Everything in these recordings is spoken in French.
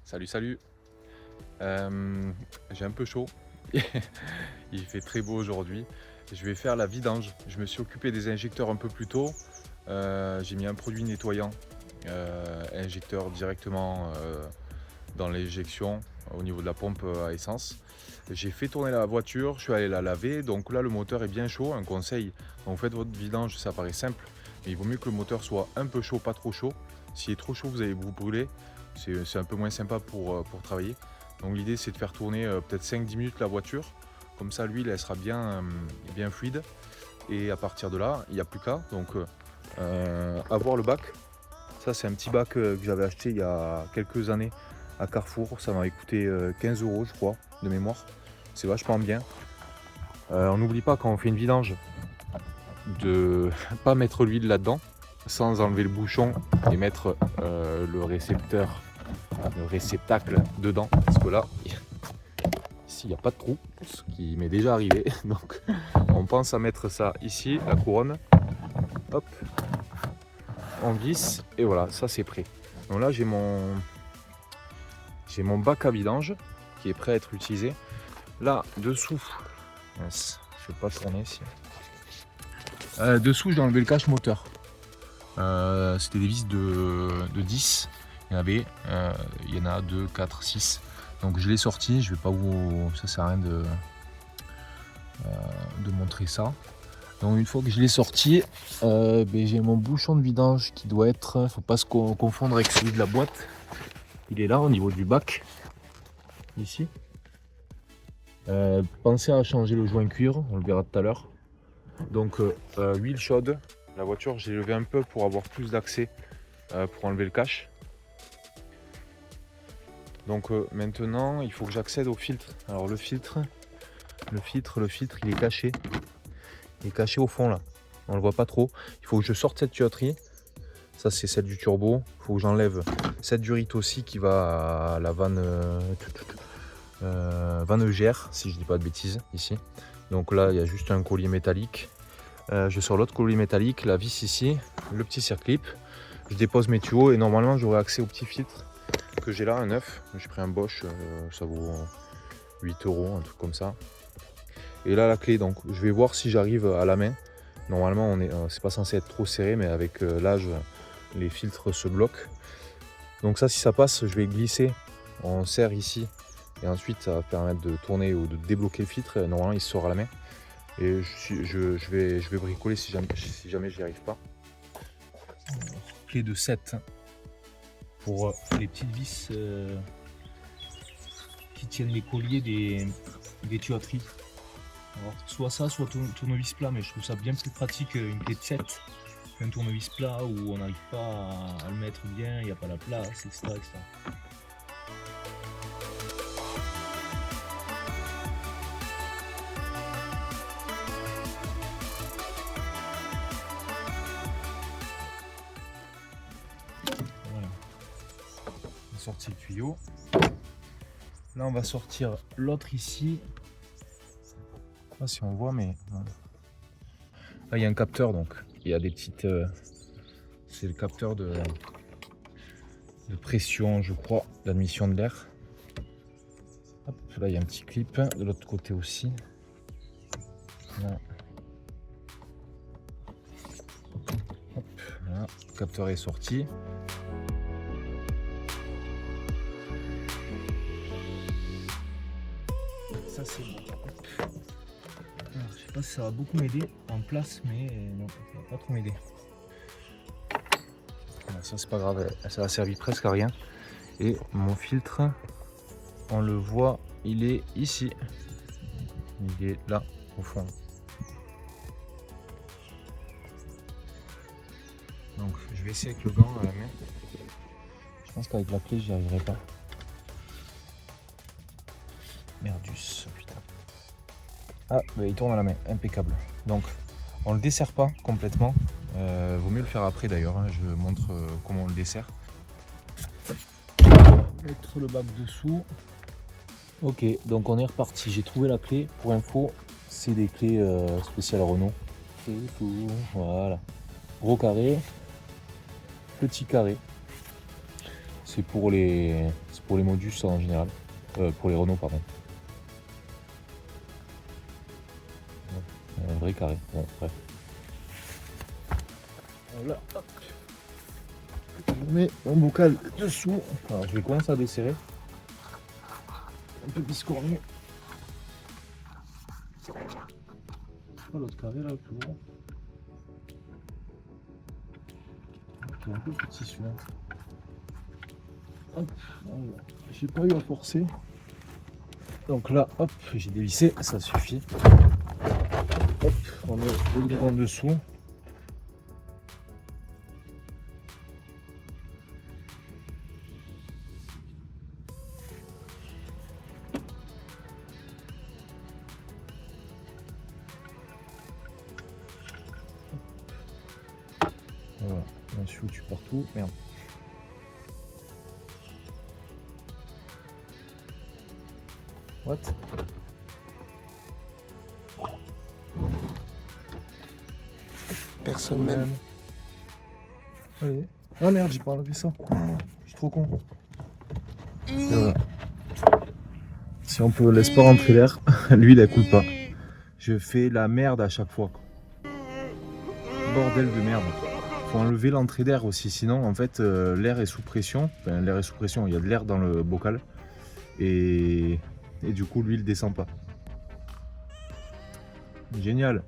Salut. J'ai un peu chaud. Il fait très beau aujourd'hui. Je vais faire la vidange. Je me suis occupé des injecteurs un peu plus tôt. J'ai mis un produit nettoyant, injecteur directement dans l'éjection au niveau de la pompe à essence. J'ai fait tourner la voiture, je suis allé la laver. Donc là, le moteur est bien chaud. Un conseil, quand vous faites votre vidange, ça paraît simple, mais il vaut mieux que le moteur soit un peu chaud, pas trop chaud. S'il est trop chaud, vous allez vous brûler. C'est un peu moins sympa pour travailler. Donc l'idée, c'est de faire tourner peut-être 5-10 minutes la voiture. Comme ça, l'huile, elle sera bien fluide. Et à partir de là, il n'y a plus qu'à. Donc avoir le bac. Ça, c'est un petit bac que j'avais acheté il y a quelques années à Carrefour. Ça m'avait coûté 15 € je crois, de mémoire. C'est vachement bien. On n'oublie pas quand on fait une vidange de pas mettre l'huile là-dedans sans enlever le bouchon et mettre le réceptacle dedans. Parce que là, ici, il n'y a pas de trou, ce qui m'est déjà arrivé. Donc on pense à mettre ça ici, la couronne. Hop, on visse et voilà, ça c'est prêt. Donc là, j'ai mon bac à vidange qui est prêt à être utilisé. Là, dessous, mince, je ne vais pas tourner ici. Dessous, j'ai enlevé le cache moteur. C'était des vis de 10. Il y en a 2, 4, 6. Donc je l'ai sorti. Je vais pas vous. Ça sert à rien de montrer ça. Donc une fois que je l'ai sorti, j'ai mon bouchon de vidange qui doit être. Faut pas se confondre avec celui de la boîte. Il est là au niveau du bac. Ici. Pensez à changer le joint cuir, on le verra tout à l'heure. Donc huile chaude, la voiture j'ai levé un peu pour avoir plus d'accès pour enlever le cache. Donc maintenant il faut que j'accède au filtre. Alors le filtre il est caché. Il est caché au fond là, on le voit pas trop. Il faut que je sorte cette tuyauterie. Ça c'est celle du turbo. Il faut que j'enlève cette durite aussi qui va à la vanne EGR, si je dis pas de bêtises ici. Donc là il y a juste un collier métallique. Je sors l'autre collier métallique, la vis ici, le petit circlip. Je dépose mes tuyaux et normalement j'aurai accès au petit filtre que j'ai là, un neuf. J'ai pris un Bosch, ça vaut 8 €, un truc comme ça. Et là la clé, donc je vais voir si j'arrive à la main. Normalement c'est pas censé être trop serré, mais avec l'âge les filtres se bloquent. Donc ça, si ça passe, je vais glisser. On serre ici et ensuite ça va permettre de tourner ou de débloquer le filtre. Et normalement il sort à la main. Et je vais bricoler si jamais j'y arrive pas. Clé de 7 pour les petites vis qui tiennent les colliers des tuyauteries. Alors, soit ça, soit tournevis plat, mais je trouve ça bien plus pratique une clé de 7 qu'un tournevis plat où on n'arrive pas à le mettre bien, il n'y a pas la place, etc. Voilà. On a sorti le tuyau. Là, on va sortir l'autre ici. Je sais pas si on voit, mais là, il y a un capteur, donc il y a des petites. C'est le capteur de pression, je crois, d'admission de l'air. Hop, là, il y a un petit clip. De l'autre côté aussi. Là. Hop, voilà. Le capteur est sorti. Ça, c'est bon. Alors, je sais pas si ça va beaucoup m'aider en place, mais non, ça va pas trop m'aider. Voilà, ça c'est pas grave, ça a servi presque à rien. Et mon filtre, on le voit, il est ici. Il est là, au fond. Donc je vais essayer avec le gant à la main. Je pense qu'avec la clé, j'y arriverai pas. Merdus, putain. Ah, bah, il tourne à la main, impeccable. Donc, on le dessert pas complètement. Vaut mieux le faire après d'ailleurs. Hein. Je montre comment on le dessert. Mettre le bac dessous. Ok, donc on est reparti. J'ai trouvé la clé. Pour info, c'est des clés spéciales Renault. Voilà. Gros carré, petit carré. c'est pour les Modus en général. Pour les Renault, pardon. Un vrai carré. Bon, bref. Voilà. Hop. Je mets mon bocal dessous. Alors, je vais commencer à desserrer. Un peu biscornu. L'autre carré là, plus gros. C'est un peu petit celui-là. Hop, voilà. J'ai pas eu à forcer. Donc là, hop, j'ai dévissé, ça suffit. Hop, on met le guidon en dessous. Voilà, je me suis foutu partout. Merde. What? Personne même. Allez. Ah merde, j'ai pas enlevé ça. Je suis trop con. Voilà. Si on peut laisse pas rentrer l'air, l'huile elle coule pas. Je fais la merde à chaque fois. Bordel de merde. Faut enlever l'entrée d'air aussi, sinon en fait l'air est sous pression. Enfin, l'air est sous pression, il y a de l'air dans le bocal. Et du coup l'huile descend pas. Génial.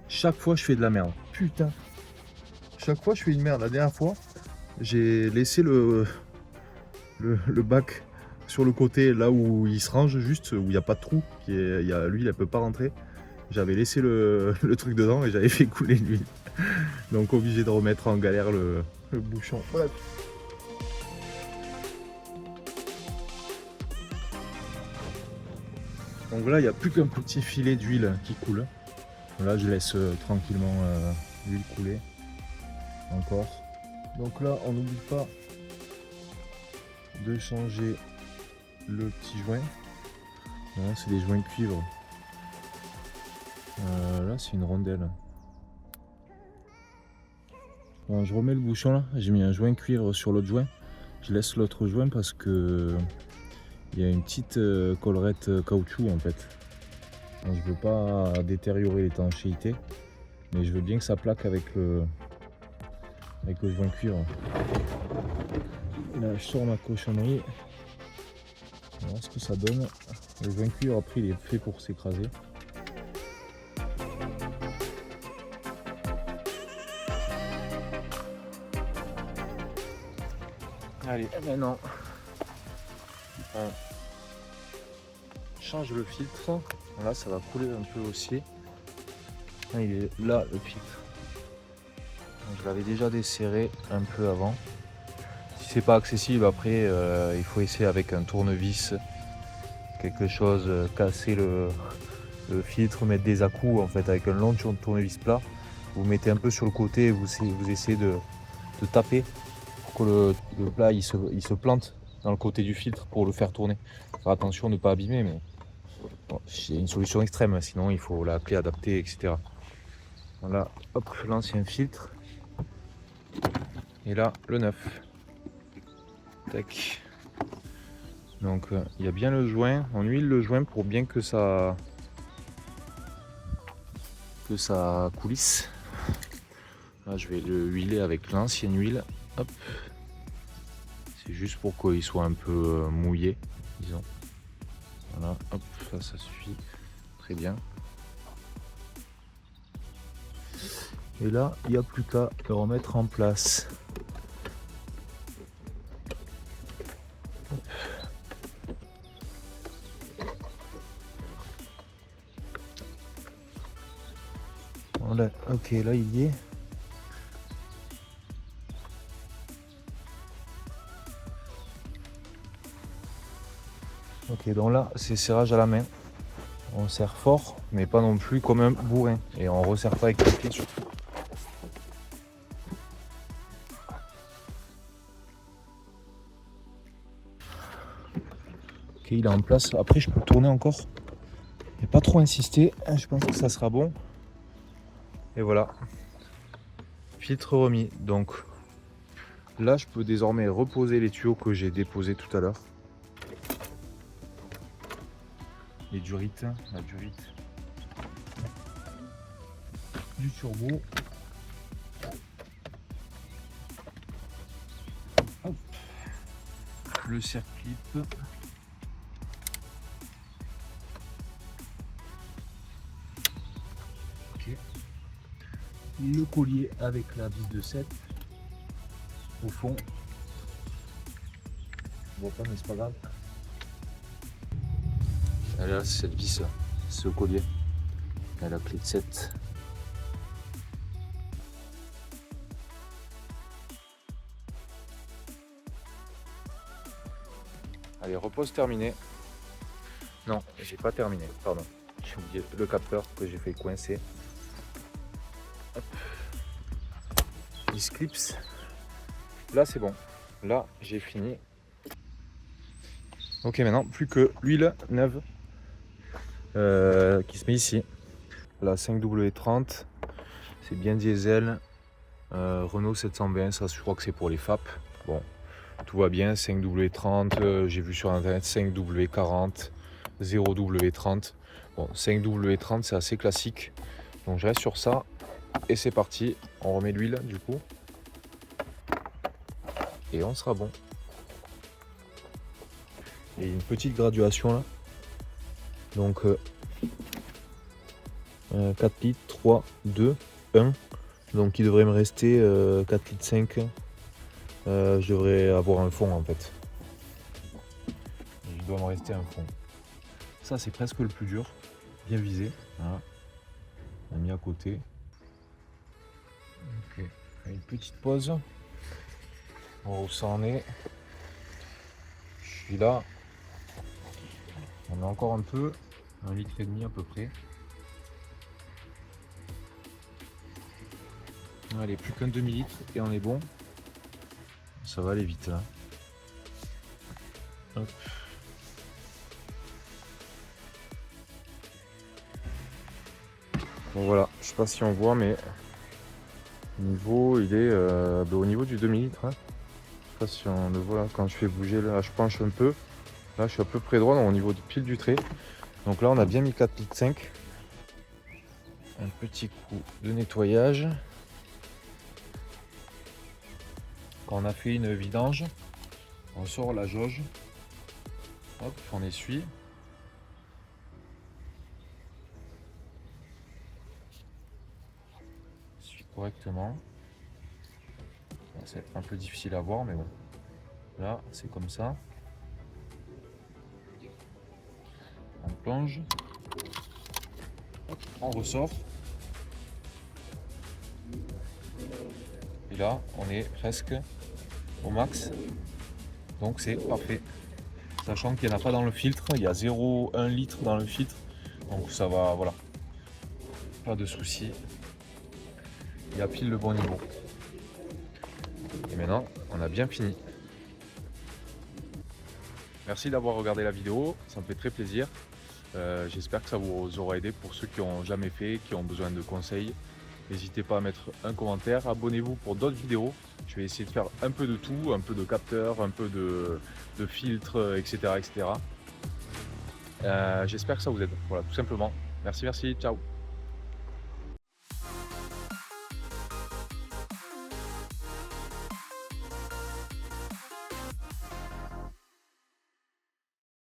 Chaque fois je fais de la merde. Putain. Chaque fois je fais une merde. La dernière fois, j'ai laissé le bac sur le côté, là où il se range juste, où il n'y a pas de trou. L'huile elle peut pas rentrer. J'avais laissé le truc dedans et j'avais fait couler l'huile. Donc obligé de remettre en galère le bouchon. Bref. Donc là, il n'y a plus qu'un petit filet d'huile qui coule. Là, je laisse tranquillement l'huile couler. Encore. Donc là, on n'oublie pas de changer le petit joint. Là, c'est des joints cuivre. Là, c'est une rondelle. Bon, je remets le bouchon là. J'ai mis un joint cuivre sur l'autre joint. Je laisse l'autre joint parce que il y a une petite collerette caoutchouc en fait. Donc, je veux pas détériorer l'étanchéité, mais je veux bien que ça plaque avec le joint cuivre. Là, je sors ma cochonnerie. On va voir ce que ça donne. Le joint cuivre après il est fait pour s'écraser. Allez, maintenant on change le filtre. Là, ça va couler un peu aussi. Ah, il est là le filtre. Je l'avais déjà desserré un peu avant. Si c'est pas accessible, après il faut essayer avec un tournevis, quelque chose, casser le filtre, mettre des à-coups en fait avec un long tournevis plat. Vous mettez un peu sur le côté et vous essayez de taper pour que le plat il se plante dans le côté du filtre pour le faire tourner. Faire attention de ne pas abîmer, mais bon, c'est une solution extrême, sinon il faut la clé adaptée, etc. Voilà, hop, l'ancien filtre. Et là, le neuf. Tac. Donc il y a bien le joint. On huile le joint pour bien que ça coulisse. Là, je vais le huiler avec l'ancienne huile. Hop. C'est juste pour qu'il soit un peu mouillé, disons. Voilà, hop, là ça suffit. Très bien. Et là, il n'y a plus qu'à le remettre en place. Voilà, ok, là il y est. Ok, donc là, c'est serrage à la main. On serre fort, mais pas non plus comme un bourrin. Et on resserre pas avec les pieds surtout. Ok, il est en place. Après, je peux le tourner encore. Et pas trop insister. Je pense que ça sera bon. Et voilà. Filtre remis. Donc, Là, je peux désormais reposer les tuyaux que j'ai déposés tout à l'heure. Les durites, la durite du turbo. Hop. Le circlip. Ok. Le collier avec la vis de 7 au fond. On voit pas, mais c'est pas grave. Là, c'est cette vis, ce collier. Elle a la clé de 7. Allez, repose terminé. Non, j'ai pas terminé, pardon. J'ai oublié le capteur que j'ai fait coincer. Hop. Vis clips. Là, c'est bon. Là, j'ai fini. Ok, maintenant, plus que l'huile neuve qui se met ici. La 5W30, c'est bien diesel. Renault 720, ça je crois que c'est pour les FAP. Bon, tout va bien. 5W30, j'ai vu sur internet 5W40, 0W30. Bon, 5W30 c'est assez classique. Donc je reste sur ça et c'est parti. On remet l'huile du coup. Et on sera bon. Il y a une petite graduation là. Donc 4 litres, 3, 2, 1. Donc il devrait me rester 4 litres 5. Je devrais avoir un fond en fait. Il doit me rester un fond. Ça c'est presque le plus dur. Bien visé. Voilà. On a mis à côté. Ok. Une petite pause. On voit où ça en est. Je suis là. On a encore un peu. 1,5 litre à peu près. Allez, plus qu'un demi-litre et on est bon. Ça va aller vite là. Hop. Bon voilà, je sais pas si on voit, mais au niveau, il est au niveau du demi-litre. Hein. Je sais pas si on le voit là, quand je fais bouger, là je penche un peu. Là je suis à peu près droit au niveau du pile du trait. Donc là on a bien mis 4 litres 5. Un petit coup de nettoyage. Quand on a fait une vidange, on sort la jauge. Hop, on essuie. Essuie correctement. Ça va être un peu difficile à voir, mais bon. Là, c'est comme ça. On plonge. Hop, on ressort. Et là, on est presque au max. Donc c'est parfait. Sachant qu'il n'y en a pas dans le filtre. Il y a 0,1 litre dans le filtre. Donc ça va, voilà. Pas de souci. Il y a pile le bon niveau. Et maintenant, on a bien fini. Merci d'avoir regardé la vidéo, ça me fait très plaisir. J'espère que ça vous aura aidé pour ceux qui n'ont jamais fait, qui ont besoin de conseils. N'hésitez pas à mettre un commentaire, abonnez-vous pour d'autres vidéos. Je vais essayer de faire un peu de tout, un peu de capteurs, un peu de filtres, etc. etc. J'espère que ça vous aide. Voilà, tout simplement. Merci, ciao.